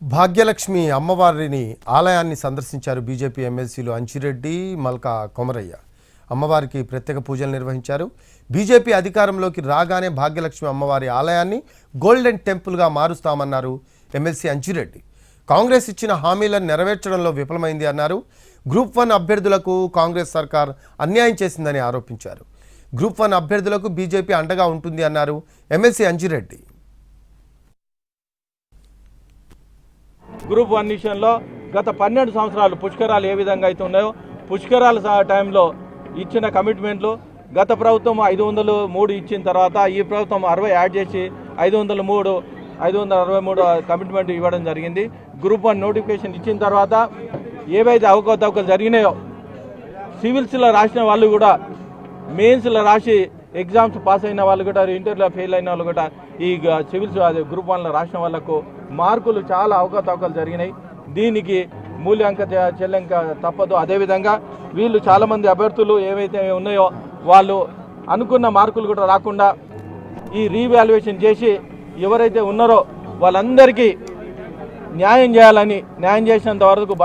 భాగ్యలక్ష్మి అమ్మవారిని ఆలయాన్ని సందర్శించారు బీజేపీ ఎమ్మెల్సీలు అంచిరెడ్డి, మల్కా కొమరయ్య. అమ్మవారికి ప్రత్యేక పూజలు నిర్వహించారు. బీజేపీ అధికారంలోకి రాగానే భాగ్యలక్ష్మి అమ్మవారి ఆలయాన్ని గోల్డెన్ టెంపుల్గా మారుస్తామన్నారు ఎమ్మెల్సీ అంచిరెడ్డి. కాంగ్రెస్ ఇచ్చిన హామీలను నెరవేర్చడంలో విఫలమైంది అన్నారు. గ్రూప్ 1 అభ్యర్థులకు కాంగ్రెస్ సర్కార్ అన్యాయం చేసిందని ఆరోపించారు. గ్రూప్ 1 అభ్యర్థులకు బీజేపీ అండగా ఉంటుంది అన్నారు ఎమ్మెల్సీ అంచిరెడ్డి. గ్రూప్ 1 విషయంలో గత 12 సంవత్సరాలు పుష్కరాలు ఏ విధంగా అయితే ఉన్నాయో పుష్కరాల టైంలో ఇచ్చిన కమిట్మెంట్లు గత ప్రభుత్వం 503 ఇచ్చిన తర్వాత ఈ ప్రభుత్వం 60 యాడ్ చేసి 563 కమిట్మెంట్ ఇవ్వడం జరిగింది. గ్రూప్ 1 నోటిఫికేషన్ ఇచ్చిన తర్వాత ఏవైతే అవకతవకలు జరిగినాయో సివిల్స్లో రాసిన వాళ్ళు కూడా మెయిన్స్లో రాసి ఎగ్జామ్స్ పాస్ అయిన వాళ్ళు కూడా ఇంటర్లో ఫెయిల్ అయిన వాళ్ళు కూడా ఈ సివిల్స్ గ్రూప్ 1లో రాసిన వాళ్ళకు మార్కులు చాలా అవకతవకలు జరిగినాయి. దీనికి మూల్యాంక చెల్లింక తప్పదు. అదేవిధంగా వీళ్ళు చాలామంది అభ్యర్థులు ఏవైతే ఉన్నాయో వాళ్ళు అనుకున్న మార్కులు కూడా రాకుండా ఈ రీవాల్యుయేషన్ చేసి ఎవరైతే ఉన్నారో వాళ్ళందరికీ న్యాయం చేయాలని న్యాయం చేసినంత వరకు